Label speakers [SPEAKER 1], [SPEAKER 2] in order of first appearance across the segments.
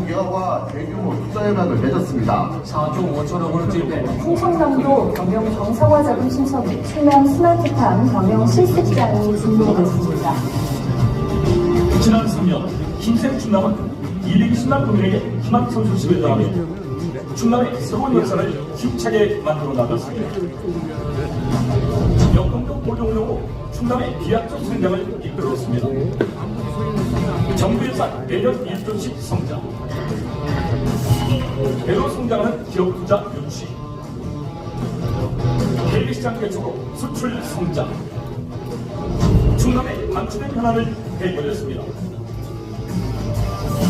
[SPEAKER 1] 기업과 대규모 투자협약을 맺었습니다.
[SPEAKER 2] 4조 5천억 원을 지급해
[SPEAKER 3] 충청남도 경영 정상화 자금 신청이 수명 스마트팜 경영 실습장이 준비되고 있습니다.
[SPEAKER 4] 지난 3년 힘센 충남은 220만 국민에게 희망찬 소식을 전하며 충남의 새로운 역사를 힘차게 만들어 나갔습니다. 역동적 보조운영으로 충남의 비약적 성장을 이끌었습니다. 정부 예산 매년 1조씩 성장, 배로 성장하는 기업 투자 유치, 대리시장 개척으로 수출 성장, 충남의 감추된 현안을 해결했습니다.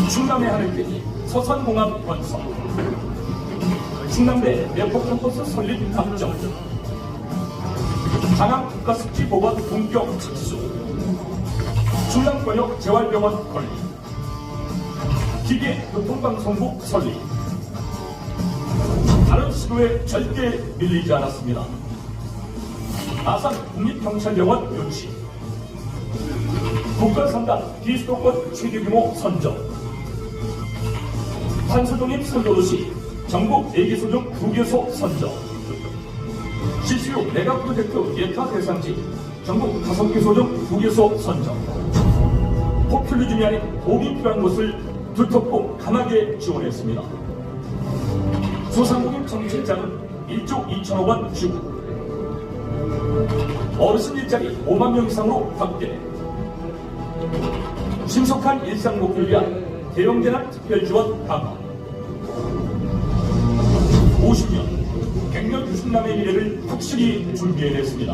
[SPEAKER 4] 충남의 하늘길 서산공항 건설, 충남대 내포 캠퍼스 설립 확정, 장암 국가습지 보건 본격 착수, 충남권역 재활병원 건립, 기계교통방송국 설립. 다른 시도에 절대 밀리지 않았습니다. 아산 국립경찰병원 유치, 국가3단 비수도권 최대규모 선정, 탄소중립 선도도시 전국 4개소 중 2개소 선정, CCU 메가 프로젝트 예타 대상지 전국 5개소 중 2개소 선정, 포퓰리즘이 아닌 도움이 필요한 곳을 두텁고 강하게 지원했습니다. 소상공인 정책자는 1조 2천억 원 지급, 어르신 일자리 5만 명 이상으로 확대, 신속한 일상 목표를 위한 대형재난 특별지원 강화, 50년 갱년 충남의 미래를 확실히 준비해냈습니다.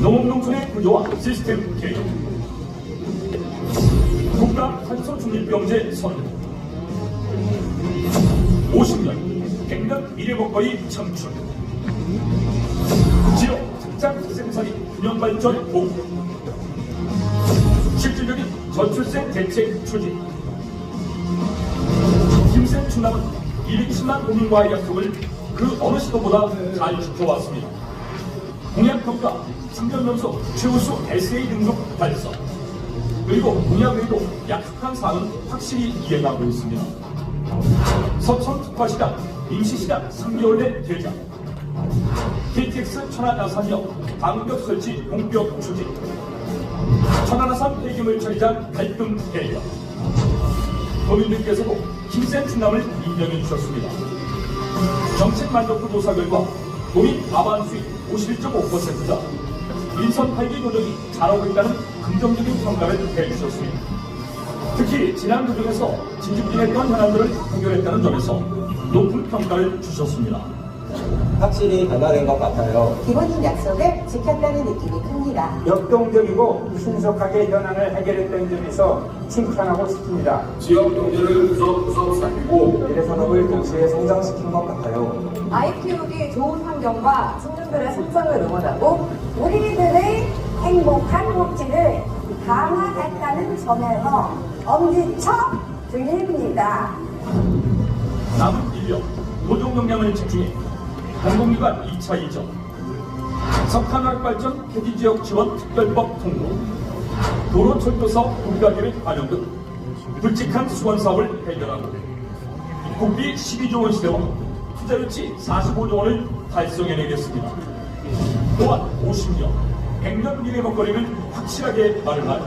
[SPEAKER 4] 농업농촌의 구조와 시스템 개혁, 국가 탄소 중립경제 선언, 50년 갱년 미래 먹거리 창출, 지역 특장 생산이 균형 발전 보호, 실질적인 저출생 대책 추진. 힘센 충남은 220만 국민과의 약속을 그 어느 시도보다 잘 지켜왔습니다. 공약평가 3년 연속 최우수 SA 등급 달성, 그리고 공약 외에도 약속한 사항은 확실히 이행하고 있습니다. 서천 특화시장, 임시시장 3개월 내 개장, KTX 천안아산역 방벽 설치 본격 추진, 천안아산 폐기물 처리장 갈등 해결. 도민들께서도 힘센 충남을 인정해 주셨습니다. 정책 만족도 조사 결과 도민 과반 수익 51.5%가 인선 팔기 조정이 잘하고 있다는 긍정적인 평가를 해주셨습니다. 특히 지난 조정에서 진급진했던 현안들을 해결했다는 점에서 높은 평가를 주셨습니다.
[SPEAKER 5] 확실히 변화된 것 같아요.
[SPEAKER 6] 기본적 약속을 지켰다는 느낌이 큽니다.
[SPEAKER 7] 역동적이고 신속하게 현안을 해결했다는 점에서 칭찬하고 싶습니다.
[SPEAKER 8] 지역 경제를 구석구석 살리고
[SPEAKER 5] 미래 산업을 동시에 성장시킨 것 같아요.
[SPEAKER 9] 아이 키우기 좋은 환경과 청년들의 성장을 응원하고 우리들의 행복한 복지를 강화했다는 점에서 엄지척 드립니다.
[SPEAKER 4] 남은 인력, 노동 역량을 집중해 공공기관 2차 이전, 석탄화력발전 폐기지역 지원 특별법 통보, 도로철도사업 국가계획 반영 등 굵직한 수원사업을 해결하고 국비 12조 원 시대와 투자유치 45조 원을 달성해내겠습니다. 또한 50년, 100년 미래 먹거리를 확실하게 마련할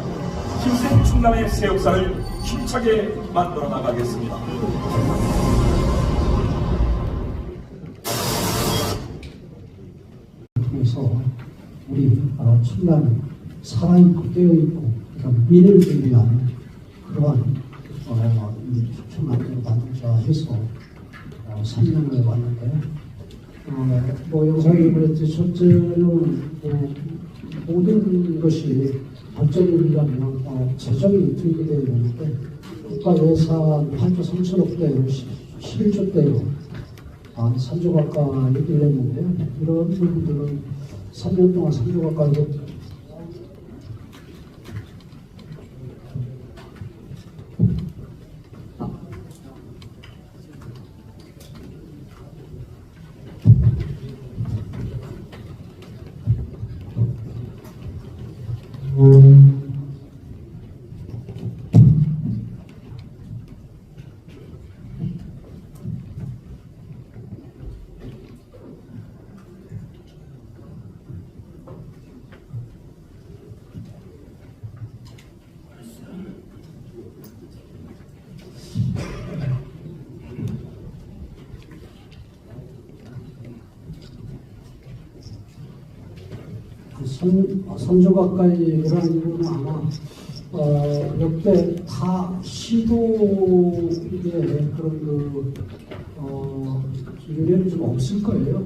[SPEAKER 4] 힘센 충남의 새 역사를 힘차게 만들어 나가겠습니다.
[SPEAKER 10] 통해서 우리 충남이 살아있고 깨어있고 미래를 준비하는 그러한 충남을 만들자 해서 3년을 왔는데 영상에 그랬듯이 첫째는 모든 것이 발전이라면 재정이 투입이 되어야 되는데 국가 예산 8조 3천억대로 11조대로 한 3조 가까이 얘기를 했는데요. 이런 부분들은 3년 동안 3조 가까이 선조 가까이라는 건 아마 역대 다 시도의 그런 유래는 좀 없을 거예요.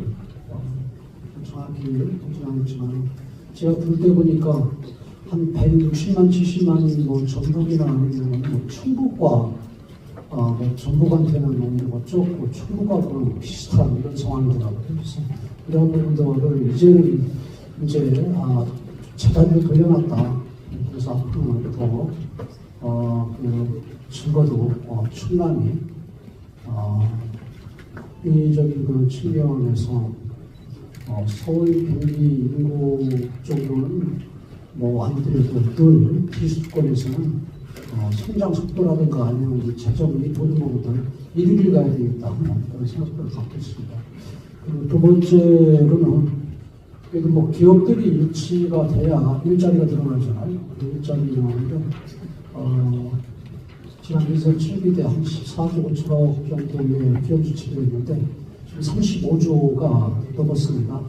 [SPEAKER 10] 정확히 보진 않았지만 제가 볼 때 보니까 한 160만, 70만이 뭐 전북이나 아니면 뭐 충북과 뭐 전북한테는 뭐 적고 충북하고 비슷한 이런 상황이더라고요. 그래서 이런 부분들을 이제는 이제 제자리로 돌려놨다. 그래서 앞으로 그 증거도 충분히 인위적인 그 측면에서 서울 경기 인구 쪽으로는 뭐 아니더라도 늘 기수권에서는 성장 속도라든가 아니면 이 재정이 모든 부분들 이리를 가야 되겠다 그런 생각을 갖고 있습니다. 그리고 두 번째로는 그래도 뭐 기업들이 유치가 돼야 일자리가 들어가잖아요. 일자리 나오는데 지난 2007년에 한 14조 5천억 정도의 기업 유치가 있는데 지금 35조가 넘었습니다.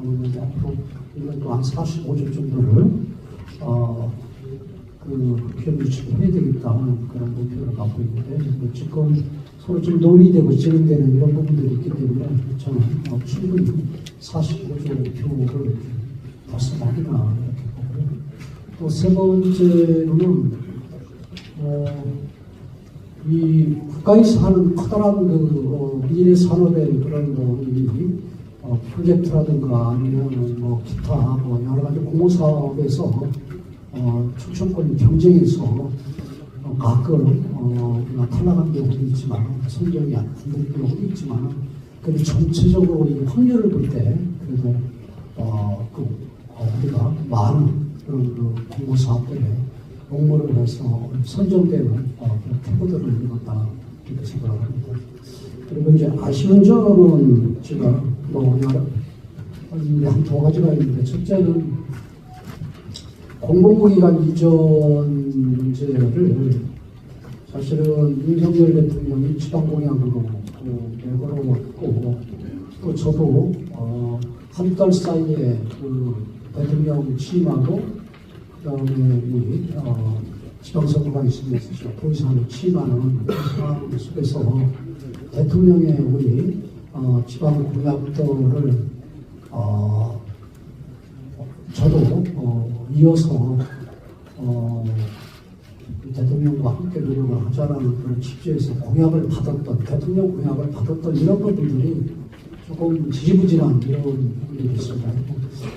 [SPEAKER 10] 넘었는데 앞으로 1년도 한 45조 정도를 그 기업 유치를 해야 되겠다는 그런 목표를 갖고 있는데 지금 서로 좀 논의되고 진행되는 이런 부분들이 있기 때문에 저는 충분히 45조 표를 달성하리라 이렇게 보고요. 또 세 번째로는 이 국가에서 하는 커다란 그 미래 산업의 그런 이 프로젝트라든가 아니면 뭐 기타 뭐 여러 가지 공모 사업에서 추천권 경쟁에서 가끔 탈락한 경우도 있지만 성적이 안 되는 경우도 있지만 그래도 전체적으로 이 확률을 볼 때 그래도 우리가 많은 그런 그 공모 사업들에 공모를 해서 선정되는 그런 태도들을 이뤘다 이렇게 생각을 합니다. 그리고 이제 아쉬운 점은 제가 뭐 한 두 가지가 있는데 첫째는 공공기관 이전 문제를 사실은 윤석열 대통령이 지방공약으로 내걸어왔고 또 저도 한 달 사이에 그 대통령 취임하고 그다음에 우리 지방선거가 있으면서 도의사를 취임하는 상황 속에서 대통령의 우리 지방 공약들을 저도 이어서 대통령과 함께 노력을 하자라는 그런 취지에서 공약을 받았던 대통령 공약을 받았던 이런 부분들이 조금 지지부진한 이런 부분들이 있습니다.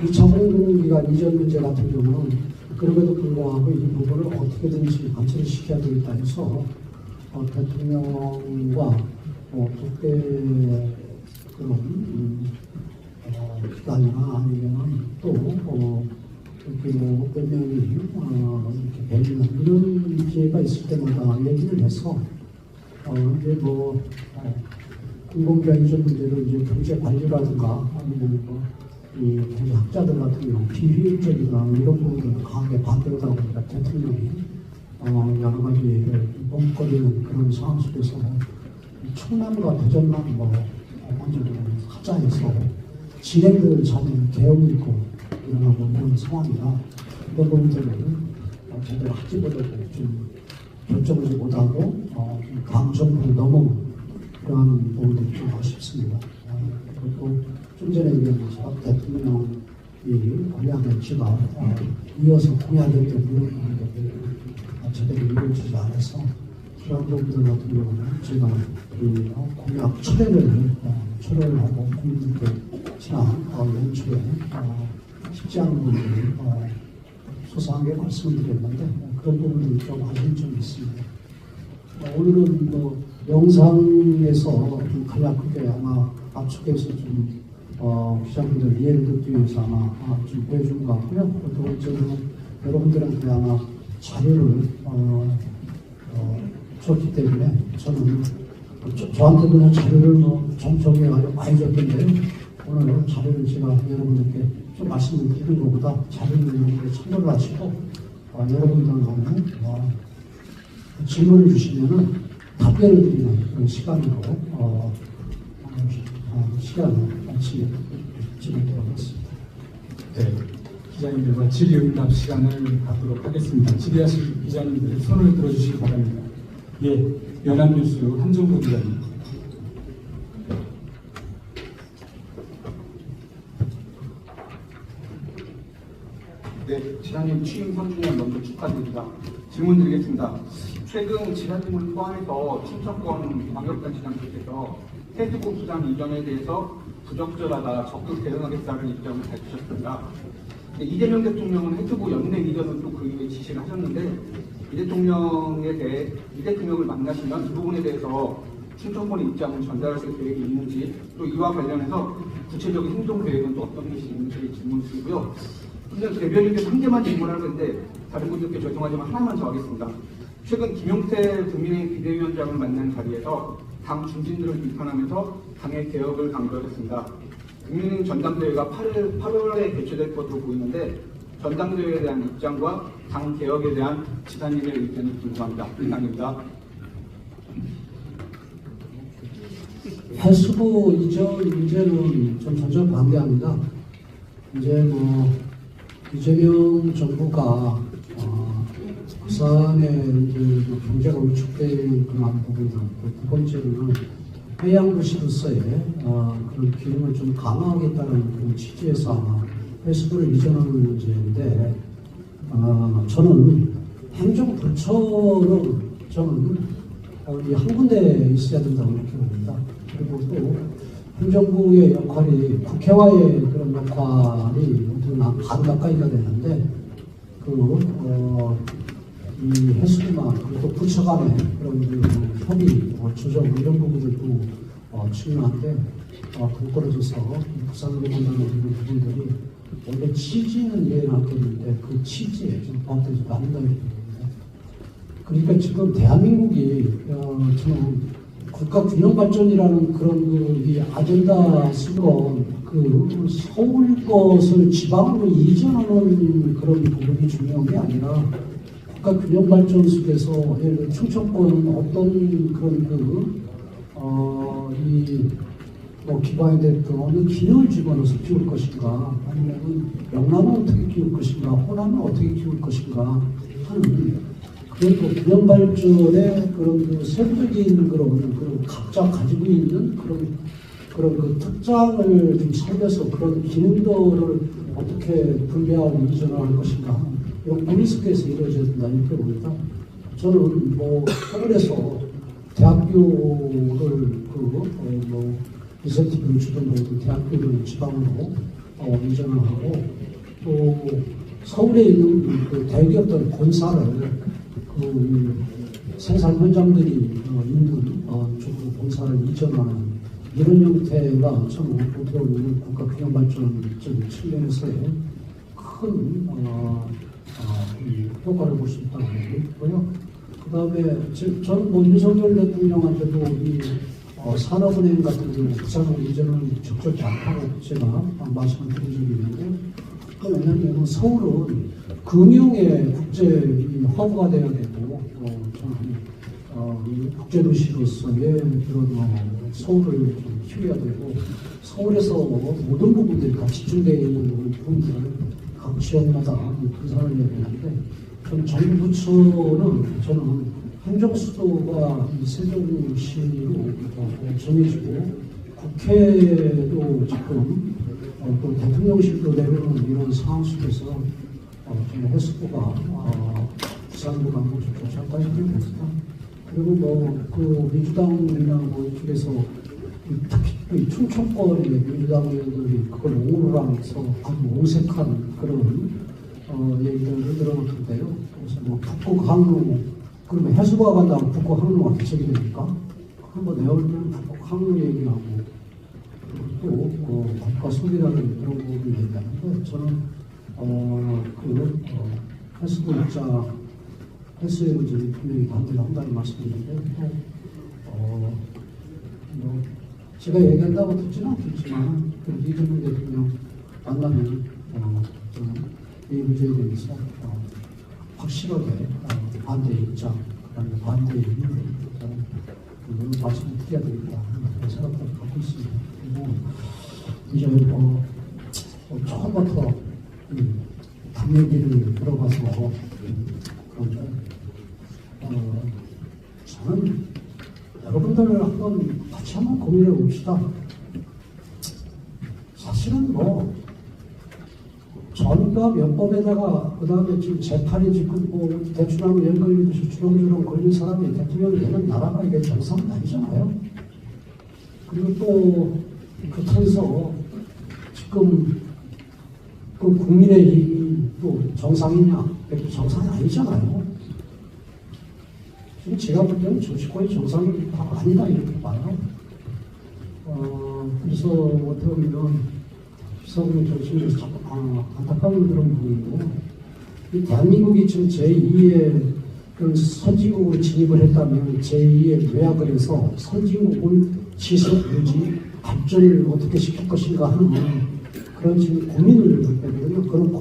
[SPEAKER 10] 2차 공공기관 이전 문제 같은 경우는 그럼에도 불구하고 이 부분을 어떻게든지 관철을 시켜야 되겠다 해서 대통령과 국회 그런 기관이나 아니면 또 이렇게 몇 명이 이렇게 뵈는 이런 기회가 있을 때마다 얘기를 해서 이제 뭐 공공기관 이전 문제를 이제 경제 관리라든가 아니면 이 경제 학자들 같은 경우 비효율적이나 이런 부분들을 강하게 반대하다 보니까 대통령이 여러 가지를 멈거리는 그런 상황 속에서 충남과 대전만 뭐 먼저 하자 해서 진행되는 자는 개혁이 있고 일어나고 그런 상황이라 이런 부분들을 제대로 하지보다도 좀 결정하지 못하고 좀 감정으로 넘어온 그런 부분들이 좀 아쉽습니다. 그리고 좀 전에 얘기한 것처럼 대통령이 공약의 지가 이어서 공약했던 이런 부분들이 제대로 이루어지지 않아서 그런 부분들 같은 경우는 제가 공약 철회를 하고 국민들께 지난 연초에 쉽지 않은 부분들이 소소하게 말씀드렸는데 그런 부분들이 좀 아쉬운 점이 있습니다. 오늘은 뭐 영상에서 좀 간략하게 아마 압축해서 좀 기자분들 이해를 듣기 위해서 아마 좀 보여준 것 같고요. 두 번째는 여러분들한테 아마 자료를 줬기 때문에 저는 저한테 그냥 자료를 정리해가지고 많이 줬던데 오늘 자료를 제가 여러분들께 좀 말씀을 드리는 것보다 자료를 여러분들께 참고를 하시고 여러분들한테 질문을 주시면은 답변을 드리는 그런 시간으로 시간을 같이 진행되어 보겠습니다.
[SPEAKER 4] 네.
[SPEAKER 7] 기자님들과 질의응답 시간을 갖도록 하겠습니다. 질의하실 기자님들 손을 들어주시기 바랍니다. 예, 연합뉴스 한정구 기자님.
[SPEAKER 2] 네, 지사님 취임 3주년 먼저 축하드립니다. 질문 드리겠습니다. 최근 지사님을 포함해서 충청권 광역단체장께서 테스코 부장 이전에 대해서 부적절하다, 적극 대응하겠다는 입장을 밝히셨습니다. 이재명 대통령은 해트고 연내 이전은 또 그 이후에 지시를 하셨는데 이 대통령에 대해 이 대통령을 만나시면 이 부분에 대해서 충청권의 입장을 전달하실 계획이 있는지, 또 이와 관련해서 구체적인 행동 계획은 또 어떤 것이 있는지 질문 드리고요. 그냥 대변인께서 한 개만 질문할 건데 다른 분들께 죄송하지만 하나만 더 하겠습니다. 최근 김용태 국민의힘 비대위원장을 만난 자리에서 당 중진들을 비판하면서 당의 개혁을 강조했습니다. 국민의힘 전당대회가 8월에 개최될 것으로 보이는데 전당대회에 대한 입장과 당 개혁에 대한 지사님의 의견이 궁금합니다. 이상입니다.
[SPEAKER 10] 해수부 이전 문제는 좀 전적 반대합니다. 이제 뭐 이재명 정부가 부산의 이제 경제가 위축된 그런 부분이 있고, 두 번째는 해양도시로서의 그런 기능을 좀 강화하겠다는 그런 취지에서 아마 해수부를 이전하는 문제인데, 저는 행정부처는 저는 한 군데 있어야 된다고 이렇게 봅니다. 그리고 또 행정부의 역할이 국회와의 그런 역할이 반 가까이가 되는데, 이 해수부만 그리고 부처 간의 그런 협의, 조정 이런 부분들도 중요한데, 동떨어져서 부산으로 본다는 이런 부분들이 원래 취지는 이해는 하겠는데 그 취지에 좀 부합되지도 않는다고 봅니다. 그러니까 지금 대한민국이 저는 국가균형발전이라는 그런 이 아젠다 쓰건 서울 것을 지방으로 이전하는 그런 부분이 중요한 게 아니라 국가균형발전 속에서 예를 들어 충청권은 어떤 그런 기반이 됐던 어느 기능을 집어넣어서 키울 것인가, 아니면 영남은 어떻게 키울 것인가, 호남은 어떻게 키울 것인가 하는 그런 균형발전의 그런 세부적인 그런 각자 가지고 있는 그런 특장을 좀 살려서 그런 기능들을 어떻게 분배하고 이전할 것인가, 이런 고민 속에서 이루어져야 된다 이렇게 봅니다. 저는 서울에서 대학교를 인센티브를 주던 모든 대학교를 지방으로 이전을 하고, 또 서울에 있는 그 대기업들 본사를 생산 현장들이 있는 쪽으로 본사를 이전하는 이런 형태가 저는 어떻게 보면 국가균형발전적인 측면에서의 큰 효과를 볼 수 있다고 보고요. 그 다음에 저는 윤석열 대통령한테도 이 산업은행 같은 경우 부산으로 이전은 적절치 않다고 제가 말씀을 드린 적이 있는데, 왜냐하면 서울은 금융의 국제 허브가 되어야 되고, 저는 국제도시로서의 그런 서울을 좀 키워야 되고, 서울에서 모든 부분들이 다 집중되어 있는 부분들을 각 지역마다 분산을 해야 되는데, 정부 부처는 저는 행정수도가 세종시로 정해지고, 국회도 지금 또 대통령실도 내려오는 이런 상황 속에서 정말 해수부가 부산으로 가는 것이 좋지 않다 싶습니다. 그리고 민주당이나 이쪽에서 특히 충청권의 민주당 의원들이 그걸 옹호를 하면서 아주 오색한 그런 얘기를 들어놓던데요. 그래서 북극 항로, 그러면 해수부가 간다고 북극 항로가 개척이 됩니까? 한번 내어보면 북극 항로 얘기하고, 또 국가 소비라는 그런 부분을 얘기하는데, 저는 해수부 입장, 해수의 문제를 분명히 반대를 한다는 말씀인데, 제가 얘기한다고 듣지는 않겠지만, 이재명 대통령 만나면 저는 이 문제에 대해서 확실하게 반대 입장, 그다음에 반대 이유를 저는 말씀을 드려야 되겠다 하는 생각을 갖고 있습니다. 그리고 이제 처음부터 얘기를 들어봐서 그런데 저는 여러분들 한번 같이 한번 고민해 봅시다. 사실은 뭐 전과 면법에다가 그 다음에 지금 재판이 지금 뭐 대출하고 연 걸리듯이 주렁주렁 걸린 사람이 대통령이 되는 나라가 이게 정상은 아니잖아요. 그리고 또 그래서 지금 그 국민의 이익이 또 정상이냐? 그것도 정상이 아니잖아요. 지금 제가 볼 때는 정치권이 정상이 다 아니다 이렇게 봐요. 그래서 어떻게 보면 시사분의 정신에서 자꾸 안타까운 그런 부분이고, 이 대한민국이 지금 제2의 그런 선진국으로 진입을 했다면 제2의 요약을 해서 선진국을 지속 유지 발전을 어떻게 시킬 것인가 하는 그런 지금 고민을 하거든요. 그런